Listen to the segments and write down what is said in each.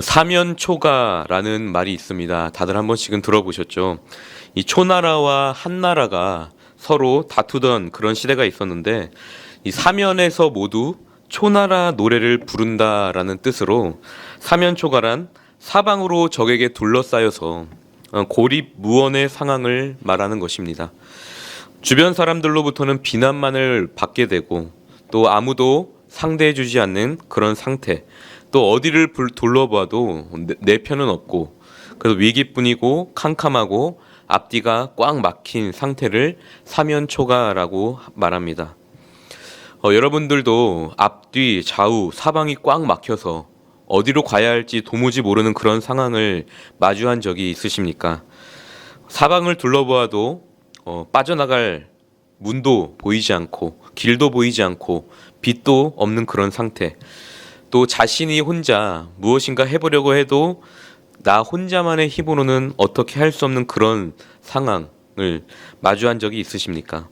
사면초가라는 말이 있습니다. 다들 한 번씩은 들어보셨죠? 이 초나라와 한나라가 서로 다투던 그런 시대가 있었는데, 이 사면에서 모두 초나라 노래를 부른다라는 뜻으로 사면초가란 사방으로 적에게 둘러싸여서 고립무원의 상황을 말하는 것입니다. 주변 사람들로부터는 비난만을 받게 되고, 또 아무도 상대해주지 않는 그런 상태, 또 어디를 둘러봐도 내 편은 없고, 그래서 위기뿐이고 캄캄하고 앞뒤가 꽉 막힌 상태를 사면초가라고 말합니다. 여러분들도 앞뒤 좌우 사방이 꽉 막혀서 어디로 가야 할지 도무지 모르는 그런 상황을 마주한 적이 있으십니까? 사방을 둘러보아도 빠져나갈 문도 보이지 않고 길도 보이지 않고 빛도 없는 그런 상태, 또 자신이 혼자 무엇인가 해보려고 해도 나 혼자만의 힘으로는 어떻게 할 수 없는 그런 상황을 마주한 적이 있으십니까?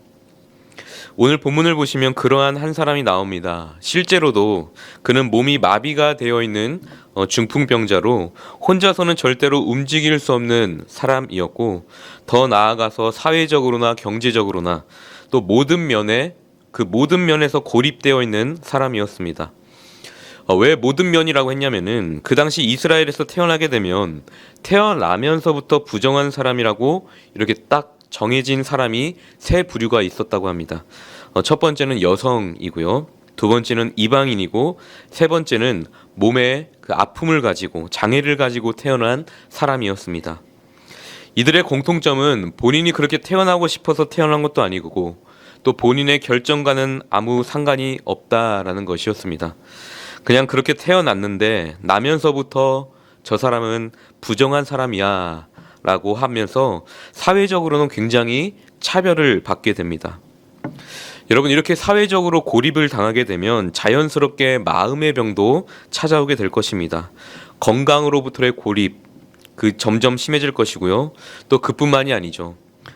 오늘 본문을 보시면 그러한 한 사람이 나옵니다. 실제로도 그는 몸이 마비가 되어 있는 중풍병자로 혼자서는 절대로 움직일 수 없는 사람이었고, 더 나아가서 사회적으로나 경제적으로나 또 모든 면에 그 모든 면에서 고립되어 있는 사람이었습니다. 왜 모든 면이라고 했냐면은 그 당시 이스라엘에서 태어나게 되면 태어나면서부터 부정한 사람이라고 이렇게 딱 정해진 사람이 세 부류가 있었다고 합니다. 첫 번째는 여성이고요. 두 번째는 이방인이고, 세 번째는 몸에 그 아픔을 가지고 장애를 가지고 태어난 사람이었습니다. 이들의 공통점은 본인이 그렇게 태어나고 싶어서 태어난 것도 아니고, 또 본인의 결정과는 아무 상관이 없다라는 것이었습니다. 그냥 그렇게 태어났는데 나면서부터 저 사람은 부정한 사람이야 라고 하면서 사회적으로는 굉장히 차별을 받게 됩니다. 여러분, 이렇게 사회적으로 고립을 당하게 되면 자연스럽게 마음의 병도 찾아오게 될 것입니다. 건강으로부터의 고립, 점점 심해질 것이고요. 또 그뿐만이 아니죠.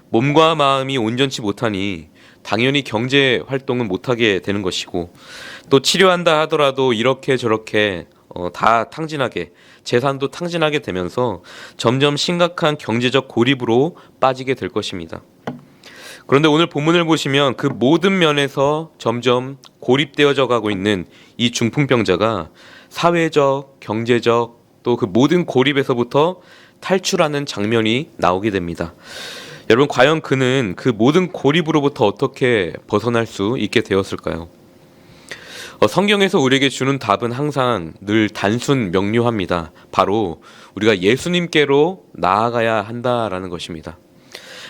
몸과 마음이 온전치 못하니 당연히 경제 활동은 못하게 되는 것이고, 또 치료한다 하더라도 이렇게 저렇게 다 탕진하게, 재산도 탕진하게 되면서 점점 심각한 경제적 고립으로 빠지게 될 것입니다. 그런데 오늘 본문을 보시면 그 모든 면에서 점점 고립되어져 가고 있는 이 중풍병자가 사회적, 경제적, 또 그 모든 고립에서부터 탈출하는 장면이 나오게 됩니다. 여러분, 과연 그는 그 모든 고립으로부터 어떻게 벗어날 수 있게 되었을까요? 성경에서 우리에게 주는 답은 항상 늘 단순 명료합니다. 바로 우리가 예수님께로 나아가야 한다라는 것입니다.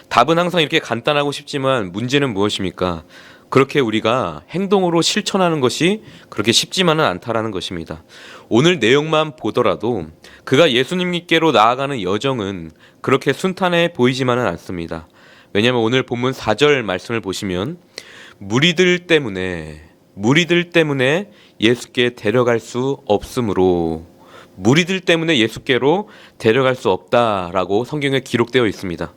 답은 항상 이렇게 간단하고 쉽지만 문제는 무엇입니까? 그렇게 우리가 행동으로 실천하는 것이 그렇게 쉽지만은 않다라는 것입니다. 오늘 내용만 보더라도 그가 예수님께로 나아가는 여정은 그렇게 순탄해 보이지만은 않습니다. 왜냐하면 오늘 본문 4절 말씀을 보시면 무리들 때문에 예수께 데려갈 수 없으므로, 무리들 때문에 예수께로 데려갈 수 없다라고 성경에 기록되어 있습니다.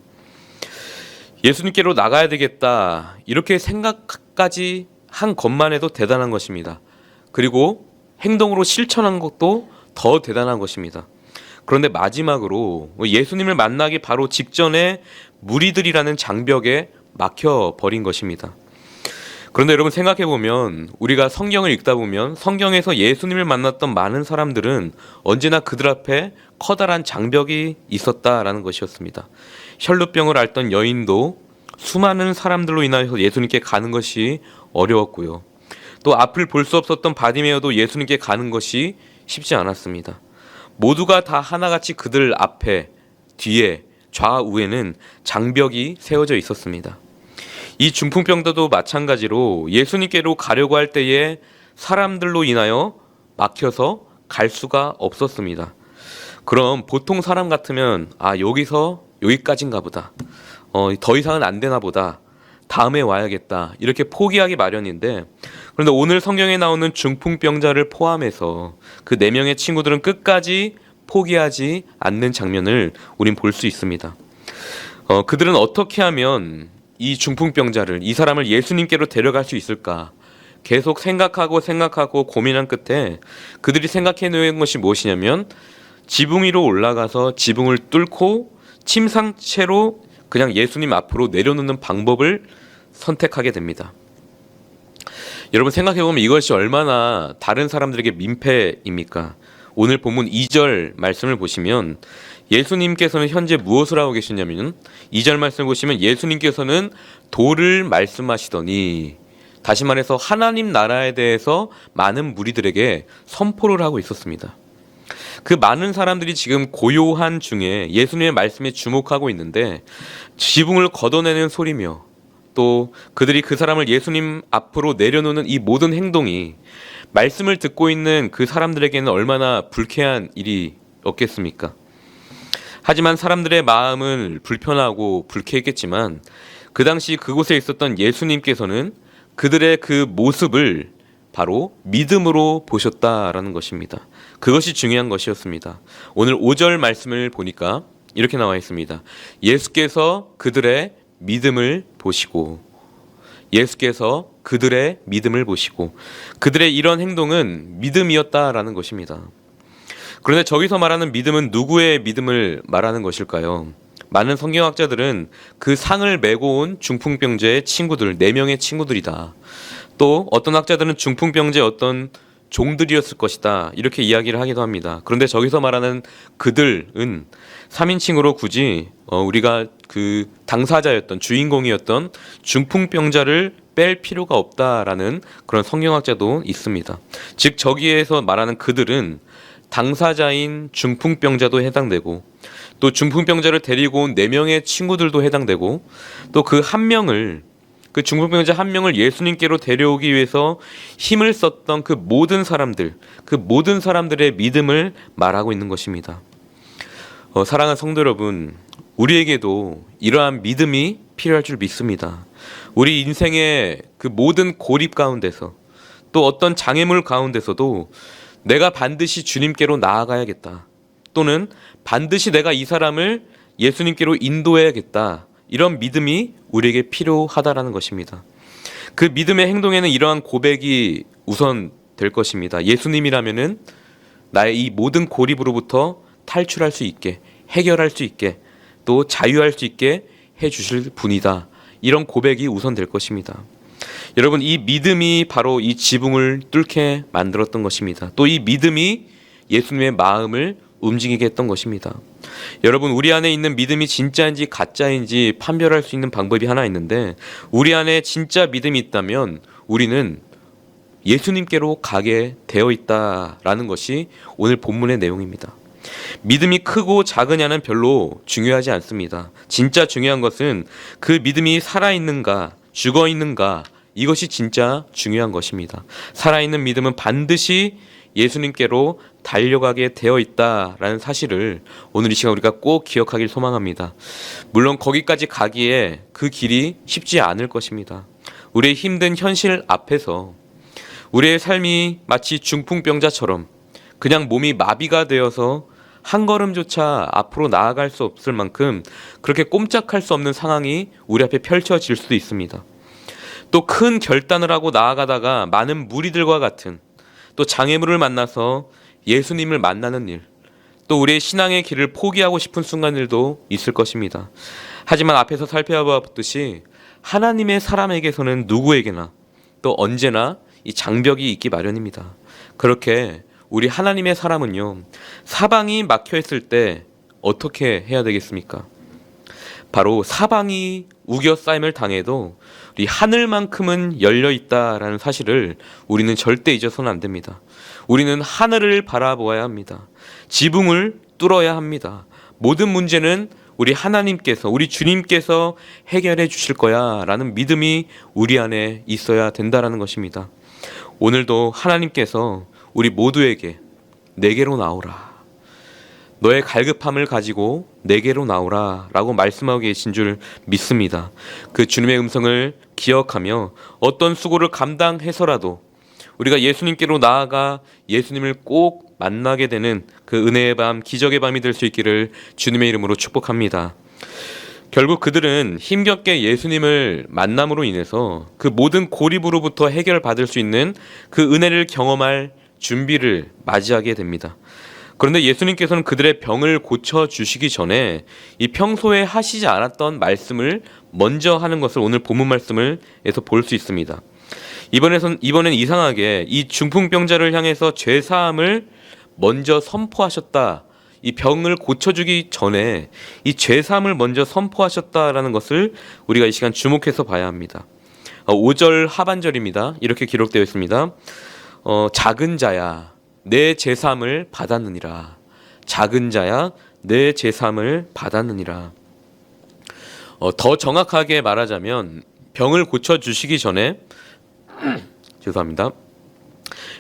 예수님께로 나가야 되겠다 이렇게 생각까지 한 것만 해도 대단한 것입니다. 그리고 행동으로 실천한 것도 더 대단한 것입니다. 그런데 마지막으로 예수님을 만나기 바로 직전에 무리들이라는 장벽에 막혀버린 것입니다. 그런데 여러분, 생각해보면 우리가 성경을 읽다 보면 성경에서 예수님을 만났던 많은 사람들은 언제나 그들 앞에 커다란 장벽이 있었다라는 것이었습니다. 혈루병을 앓던 여인도 수많은 사람들로 인하여 예수님께 가는 것이 어려웠고요. 또 앞을 볼 수 없었던 바디메어도 예수님께 가는 것이 쉽지 않았습니다. 모두가 다 하나같이 그들 앞에, 뒤에, 좌우에는 장벽이 세워져 있었습니다. 이 중풍병자도 마찬가지로 예수님께로 가려고 할 때에 사람들로 인하여 막혀서 갈 수가 없었습니다. 그럼 보통 사람 같으면 여기서 여기까지인가 보다, 더 이상은 안 되나 보다, 다음에 와야겠다 이렇게 포기하기 마련인데, 그런데 오늘 성경에 나오는 중풍병자를 포함해서 그 4명의 친구들은 끝까지 포기하지 않는 장면을 우린 볼 수 있습니다. 그들은 어떻게 하면 이 중풍병자를, 이 사람을 예수님께로 데려갈 수 있을까 계속 생각하고 고민한 끝에 그들이 생각해놓은 것이 무엇이냐면 지붕 위로 올라가서 지붕을 뚫고 침상채로 그냥 예수님 앞으로 내려놓는 방법을 선택하게 됩니다. 여러분 생각해보면 이것이 얼마나 다른 사람들에게 민폐입니까? 오늘 본문 2절 말씀을 보시면 예수님께서는 현재 무엇을 하고 계시냐면 2절 말씀을 보시면 예수님께서는 도를 말씀하시더니, 다시 말해서 하나님 나라에 대해서 많은 무리들에게 선포를 하고 있었습니다. 그 많은 사람들이 지금 고요한 중에 예수님의 말씀에 주목하고 있는데 지붕을 걷어내는 소리며 또 그들이 그 사람을 예수님 앞으로 내려놓는 이 모든 행동이 말씀을 듣고 있는 그 사람들에게는 얼마나 불쾌한 일이었겠습니까? 하지만 사람들의 마음은 불편하고 불쾌했겠지만 그 당시 그곳에 있었던 예수님께서는 그들의 그 모습을 바로 믿음으로 보셨다라는 것입니다. 그것이 중요한 것이었습니다. 오늘 5절 말씀을 보니까 이렇게 나와 있습니다. 예수께서 그들의 믿음을 보시고, 예수께서 그들의 믿음을 보시고, 그들의 이런 행동은 믿음이었다라는 것입니다. 그런데 저기서 말하는 믿음은 누구의 믿음을 말하는 것일까요? 많은 성경학자들은 그 상을 메고 온 중풍병자의 친구들, 4명의 친구들이다. 또 어떤 학자들은 중풍병자의 어떤 종들이었을 것이다, 이렇게 이야기를 하기도 합니다. 그런데 저기서 말하는 그들은 3인칭으로 굳이 우리가 그 당사자였던, 주인공이었던 중풍병자를 뺄 필요가 없다라는 그런 성경학자도 있습니다. 즉 저기에서 말하는 그들은 당사자인 중풍병자도 해당되고, 또 중풍병자를 데리고 온 4명의 친구들도 해당되고, 또 그 그 중풍병자 한 명을 예수님께로 데려오기 위해서 힘을 썼던 그 모든 사람들의 믿음을 말하고 있는 것입니다. 사랑하는 성도 여러분, 우리에게도 이러한 믿음이 필요할 줄 믿습니다. 우리 인생의 그 모든 고립 가운데서, 또 어떤 장애물 가운데서도 내가 반드시 주님께로 나아가야겠다, 또는 반드시 내가 이 사람을 예수님께로 인도해야겠다, 이런 믿음이 우리에게 필요하다라는 것입니다. 그 믿음의 행동에는 이러한 고백이 우선 될 것입니다. 예수님이라면은 나의 이 모든 고립으로부터 탈출할 수 있게, 해결할 수 있게, 또 자유할 수 있게 해주실 분이다, 이런 고백이 우선 될 것입니다. 여러분, 이 믿음이 바로 이 지붕을 뚫게 만들었던 것입니다. 또 이 믿음이 예수님의 마음을 움직이게 했던 것입니다. 여러분, 우리 안에 있는 믿음이 진짜인지 가짜인지 판별할 수 있는 방법이 하나 있는데, 우리 안에 진짜 믿음이 있다면 우리는 예수님께로 가게 되어 있다라는 것이 오늘 본문의 내용입니다. 믿음이 크고 작으냐는 별로 중요하지 않습니다. 진짜 중요한 것은 그 믿음이 살아있는가 죽어있는가, 이것이 진짜 중요한 것입니다. 살아있는 믿음은 반드시 예수님께로 달려가게 되어 있다라는 사실을 오늘 이 시간 우리가 꼭 기억하길 소망합니다. 물론 거기까지 가기에 그 길이 쉽지 않을 것입니다. 우리의 힘든 현실 앞에서 우리의 삶이 마치 중풍병자처럼 그냥 몸이 마비가 되어서 한 걸음조차 앞으로 나아갈 수 없을 만큼 그렇게 꼼짝할 수 없는 상황이 우리 앞에 펼쳐질 수도 있습니다. 또 큰 결단을 하고 나아가다가 많은 무리들과 같은, 또 장애물을 만나서 예수님을 만나는 일, 또 우리의 신앙의 길을 포기하고 싶은 순간들도 있을 것입니다. 하지만 앞에서 살펴보았듯이 하나님의 사람에게서는 누구에게나 또 언제나 이 장벽이 있기 마련입니다. 그렇게 우리 하나님의 사람은요, 사방이 막혀있을 때 어떻게 해야 되겠습니까? 바로 사방이 우겨싸임을 당해도 우리 하늘만큼은 열려있다라는 사실을 우리는 절대 잊어서는 안 됩니다. 우리는 하늘을 바라보아야 합니다. 지붕을 뚫어야 합니다. 모든 문제는 우리 하나님께서, 우리 주님께서 해결해 주실 거야 라는 믿음이 우리 안에 있어야 된다라는 것입니다. 오늘도 하나님께서 우리 모두에게 내게로 나오라, 너의 갈급함을 가지고 내게로 나오라 라고 말씀하고 계신 줄 믿습니다. 그 주님의 음성을 기억하며 어떤 수고를 감당해서라도 우리가 예수님께로 나아가 예수님을 꼭 만나게 되는 그 은혜의 밤, 기적의 밤이 될 수 있기를 주님의 이름으로 축복합니다. 결국 그들은 힘겹게 예수님을 만남으로 인해서 그 모든 고립으로부터 해결받을 수 있는 그 은혜를 경험할 준비를 맞이하게 됩니다. 그런데 예수님께서는 그들의 병을 고쳐 주시기 전에 이 평소에 하시지 않았던 말씀을 먼저 하는 것을 오늘 본문 말씀을에서 볼 수 있습니다. 이번엔 이상하게 이 중풍병자를 향해서 죄 사함을 먼저 선포하셨다. 이 병을 고쳐주기 전에 이 죄 사함을 먼저 선포하셨다라는 것을 우리가 이 시간 주목해서 봐야 합니다. 5절 하반절입니다. 이렇게 기록되어 있습니다. 작은 자야 내 죄 사함을 받았느니라. 작은 자야 내 죄 사함을 받았느니라. 더 정확하게 말하자면 병을 고쳐주시기 전에 죄송합니다.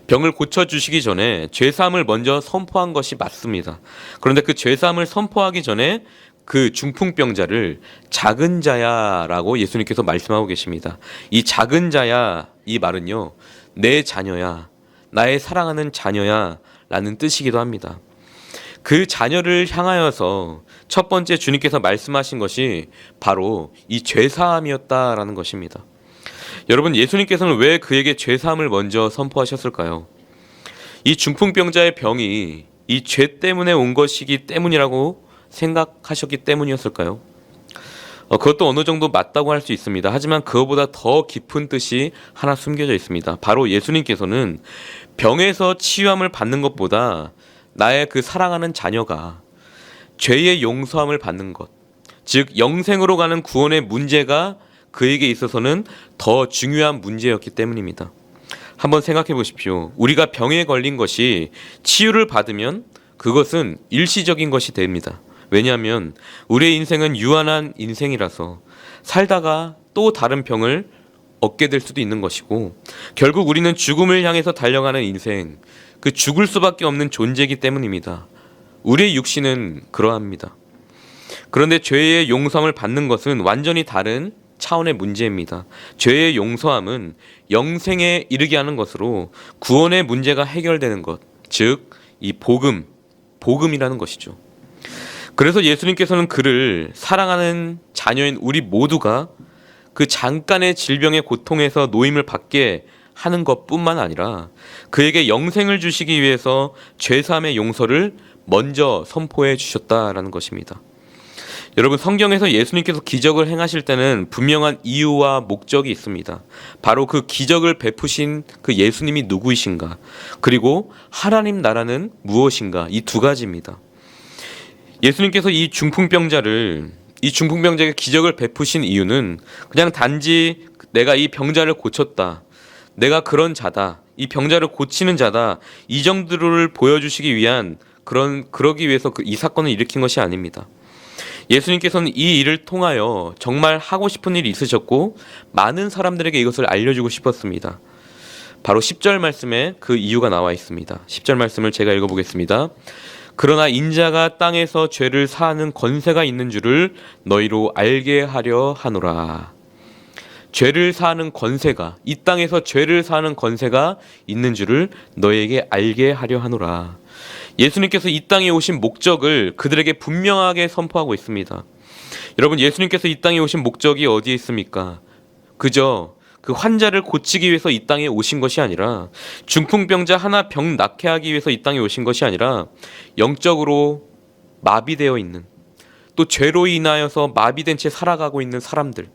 병을 고쳐주시기 전에 죄사함을 먼저 선포한 것이 맞습니다. 그런데 그 죄사함을 선포하기 전에 그 중풍병자를 작은 자야라고 예수님께서 말씀하고 계십니다. 이 작은 자야 이 말은요, 내 자녀야, 나의 사랑하는 자녀야 라는 뜻이기도 합니다. 그 자녀를 향하여서 첫 번째 주님께서 말씀하신 것이 바로 이 죄사함이었다라는 것입니다. 여러분, 예수님께서는 왜 그에게 죄사함을 먼저 선포하셨을까요? 이 중풍병자의 병이 이 죄 때문에 온 것이기 때문이라고 생각하셨기 때문이었을까요? 그것도 어느 정도 맞다고 할 수 있습니다. 하지만 그것보다 더 깊은 뜻이 하나 숨겨져 있습니다. 바로 예수님께서는 병에서 치유함을 받는 것보다 나의 그 사랑하는 자녀가 죄의 용서함을 받는 것, 즉 영생으로 가는 구원의 문제가 그에게 있어서는 더 중요한 문제였기 때문입니다. 한번 생각해 보십시오. 우리가 병에 걸린 것이 치유를 받으면 그것은 일시적인 것이 됩니다. 왜냐하면 우리의 인생은 유한한 인생이라서 살다가 또 다른 병을 얻게 될 수도 있는 것이고, 결국 우리는 죽음을 향해서 달려가는 인생, 그 죽을 수밖에 없는 존재이기 때문입니다. 우리의 육신은 그러합니다. 그런데 죄의 용서함을 받는 것은 완전히 다른 차원의 문제입니다. 죄의 용서함은 영생에 이르게 하는 것으로 구원의 문제가 해결되는 것, 즉 이 복음이라는 것이죠. 그래서 예수님께서는 그를 사랑하는 자녀인 우리 모두가 그 잠깐의 질병의 고통에서 노임을 받게 하는 것뿐만 아니라 그에게 영생을 주시기 위해서 죄사함의 용서를 먼저 선포해 주셨다라는 것입니다. 여러분, 성경에서 예수님께서 기적을 행하실 때는 분명한 이유와 목적이 있습니다. 바로 그 기적을 베푸신 그 예수님이 누구이신가, 그리고 하나님 나라는 무엇인가, 이 두 가지입니다. 예수님께서 이 중풍병자에게 기적을 베푸신 이유는 그냥 단지 내가 이 병자를 고쳤다, 내가 그런 자다, 이 병자를 고치는 자다, 이 정도를 보여주시기 위한 그러기 위해서 이 사건을 일으킨 것이 아닙니다. 예수님께서는 이 일을 통하여 정말 하고 싶은 일이 있으셨고 많은 사람들에게 이것을 알려주고 싶었습니다. 바로 10절 말씀에 그 이유가 나와 있습니다. 10절 말씀을 제가 읽어보겠습니다. 그러나 인자가 땅에서 죄를 사하는 권세가 있는 줄을 너희로 알게 하려 하노라. 죄를 사하는 권세가, 이 땅에서 죄를 사하는 권세가 있는 줄을 너희에게 알게 하려 하노라. 예수님께서 이 땅에 오신 목적을 그들에게 분명하게 선포하고 있습니다. 여러분, 예수님께서 이 땅에 오신 목적이 어디에 있습니까? 그저 그 환자를 고치기 위해서 이 땅에 오신 것이 아니라, 중풍병자 하나 병 낫게 하기 위해서 이 땅에 오신 것이 아니라, 영적으로 마비되어 있는, 또 죄로 인하여서 마비된 채 살아가고 있는 사람들,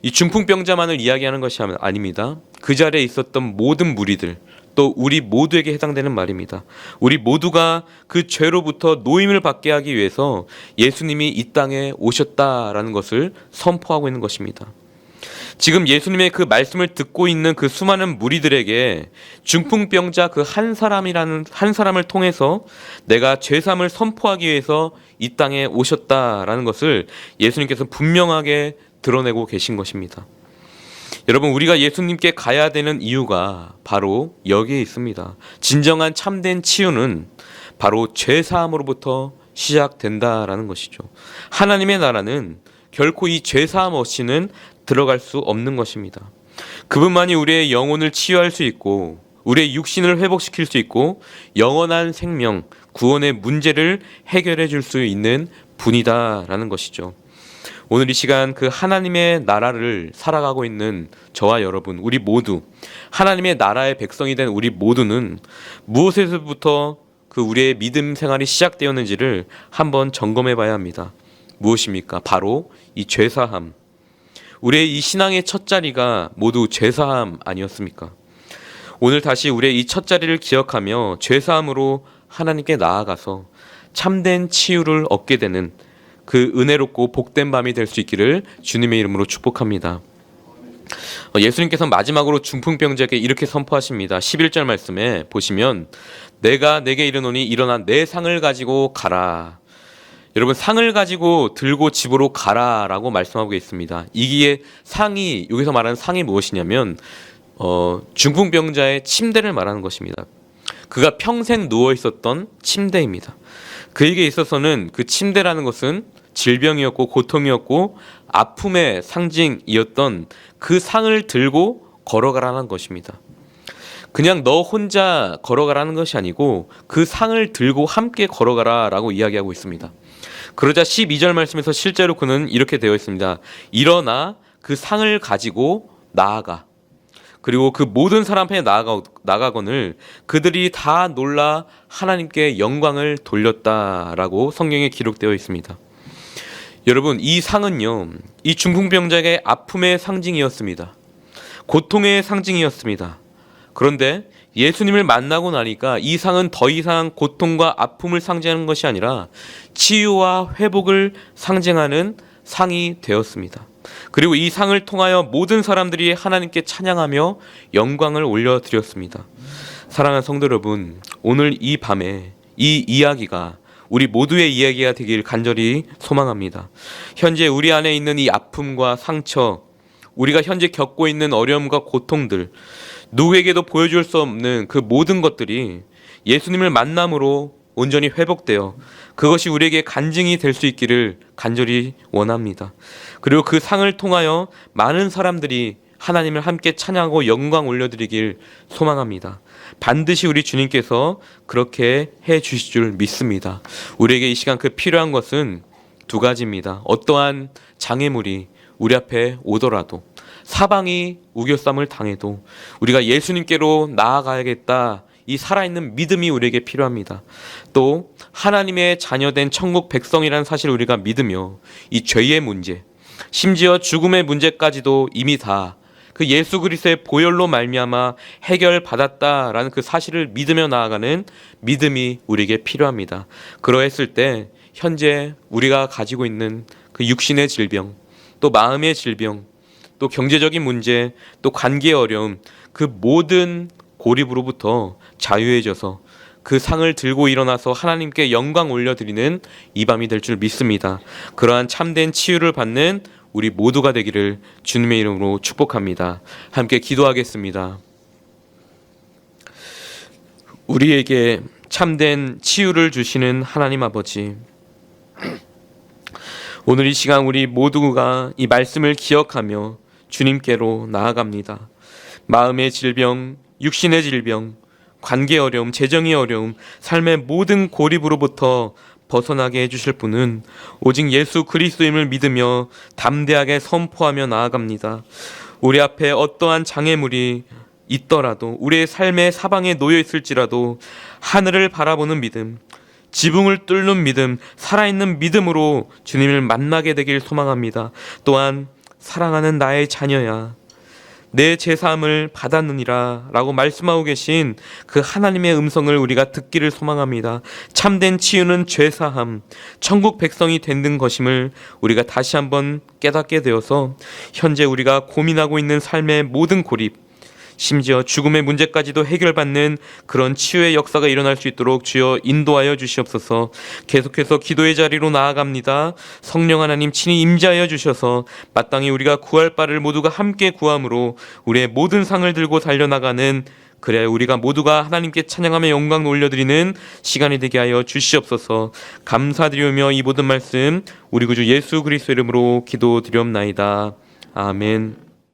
이 중풍병자만을 이야기하는 것이 아닙니다. 그 자리에 있었던 모든 무리들, 또 우리 모두에게 해당되는 말입니다. 우리 모두가 그 죄로부터 노임을 받게 하기 위해서 예수님이 이 땅에 오셨다라는 것을 선포하고 있는 것입니다. 지금 예수님의 그 말씀을 듣고 있는 그 수많은 무리들에게 중풍병자 그 한 사람을 통해서 내가 죄사함을 선포하기 위해서 이 땅에 오셨다라는 것을 예수님께서 분명하게 드러내고 계신 것입니다. 여러분, 우리가 예수님께 가야 되는 이유가 바로 여기에 있습니다. 진정한 참된 치유는 바로 죄사함으로부터 시작된다라는 것이죠. 하나님의 나라는 결코 이 죄사함 없이는 들어갈 수 없는 것입니다. 그분만이 우리의 영혼을 치유할 수 있고 우리의 육신을 회복시킬 수 있고 영원한 생명, 구원의 문제를 해결해 줄 수 있는 분이다라는 것이죠. 오늘 이 시간 그 하나님의 나라를 살아가고 있는 저와 여러분, 우리 모두, 하나님의 나라의 백성이 된 우리 모두는 무엇에서부터 그 우리의 믿음 생활이 시작되었는지를 한번 점검해 봐야 합니다. 무엇입니까? 바로 이 죄사함. 우리의 이 신앙의 첫 자리가 모두 죄사함 아니었습니까? 오늘 다시 우리의 이 첫 자리를 기억하며 죄사함으로 하나님께 나아가서 참된 치유를 얻게 되는 그 은혜롭고 복된 밤이 될 수 있기를 주님의 이름으로 축복합니다. 예수님께서 마지막으로 중풍병자에게 이렇게 선포하십니다. 11절 말씀에 보시면 내가 내게 이르노니 일어나 내 상을 가지고 가라. 여러분, 상을 가지고 들고 집으로 가라라고 말씀하고 있습니다. 이게 상이, 여기서 말하는 상이 무엇이냐면 중풍병자의 침대를 말하는 것입니다. 그가 평생 누워 있었던 침대입니다. 그에게 있어서는 그 침대라는 것은 질병이었고 고통이었고 아픔의 상징이었던 그 상을 들고 걸어가라는 것입니다. 그냥 너 혼자 걸어가라는 것이 아니고 그 상을 들고 함께 걸어가라라고 이야기하고 있습니다. 그러자 12절 말씀에서 실제로 그는 이렇게 되어 있습니다. 일어나 그 상을 가지고 나아가. 그리고 그 모든 사람 앞에 나가거늘 그들이 다 놀라 하나님께 영광을 돌렸다라고 성경에 기록되어 있습니다. 여러분, 이 상은요, 이 중풍병자에게 아픔의 상징이었습니다. 고통의 상징이었습니다. 그런데 예수님을 만나고 나니까 이 상은 더 이상 고통과 아픔을 상징하는 것이 아니라 치유와 회복을 상징하는 상이 되었습니다. 그리고 이 상을 통하여 모든 사람들이 하나님께 찬양하며 영광을 올려드렸습니다. 사랑하는 성도 여러분, 오늘 이 밤에 이 이야기가 우리 모두의 이야기가 되길 간절히 소망합니다. 현재 우리 안에 있는 이 아픔과 상처, 우리가 현재 겪고 있는 어려움과 고통들, 누구에게도 보여줄 수 없는 그 모든 것들이 예수님을 만남으로 온전히 회복되어 그것이 우리에게 간증이 될 수 있기를 간절히 원합니다. 그리고 그 상을 통하여 많은 사람들이 하나님을 함께 찬양하고 영광 올려드리길 소망합니다. 반드시 우리 주님께서 그렇게 해 주실 줄 믿습니다. 우리에게 이 시간 그 필요한 것은 두 가지입니다. 어떠한 장애물이 우리 앞에 오더라도, 사방이 우겨쌈을 당해도 우리가 예수님께로 나아가야겠다, 이 살아있는 믿음이 우리에게 필요합니다. 또 하나님의 자녀된 천국 백성이라는 사실을 우리가 믿으며 이 죄의 문제, 심지어 죽음의 문제까지도 이미 다 그 예수 그리스도의 보혈로 말미암아 해결받았다라는 그 사실을 믿으며 나아가는 믿음이 우리에게 필요합니다. 그러했을 때 현재 우리가 가지고 있는 그 육신의 질병, 또 마음의 질병, 또 경제적인 문제, 또 관계의 어려움, 그 모든 고립으로부터 자유해져서 그 상을 들고 일어나서 하나님께 영광 올려드리는 이 밤이 될 줄 믿습니다. 그러한 참된 치유를 받는 우리 모두가 되기를 주님의 이름으로 축복합니다. 함께 기도하겠습니다. 우리에게 참된 치유를 주시는 하나님 아버지, 오늘 이 시간 우리 모두가 이 말씀을 기억하며 주님께로 나아갑니다. 마음의 질병, 육신의 질병, 관계 어려움, 재정의 어려움, 삶의 모든 고립으로부터 벗어나게 해주실 분은 오직 예수 그리스도임을 믿으며 담대하게 선포하며 나아갑니다. 우리 앞에 어떠한 장애물이 있더라도, 우리의 삶의 사방에 놓여 있을지라도 하늘을 바라보는 믿음, 지붕을 뚫는 믿음, 살아있는 믿음으로 주님을 만나게 되길 소망합니다. 또한 사랑하는 나의 자녀야, 내 제사함을 받았느니라 라고 말씀하고 계신 그 하나님의 음성을 우리가 듣기를 소망합니다. 참된 치유는 죄사함, 천국 백성이 되는 것임을 우리가 다시 한번 깨닫게 되어서 현재 우리가 고민하고 있는 삶의 모든 고립, 심지어 죽음의 문제까지도 해결받는 그런 치유의 역사가 일어날 수 있도록 주여 인도하여 주시옵소서. 계속해서 기도의 자리로 나아갑니다. 성령 하나님 친히 임재하여 주셔서 마땅히 우리가 구할 바를 모두가 함께 구함으로 우리의 모든 상을 들고 달려나가는, 그래 우리가 모두가 하나님께 찬양하며 영광 올려드리는 시간이 되게 하여 주시옵소서. 감사드리며 이 모든 말씀 우리 구주 예수 그리스도 이름으로 기도드리옵나이다. 아멘.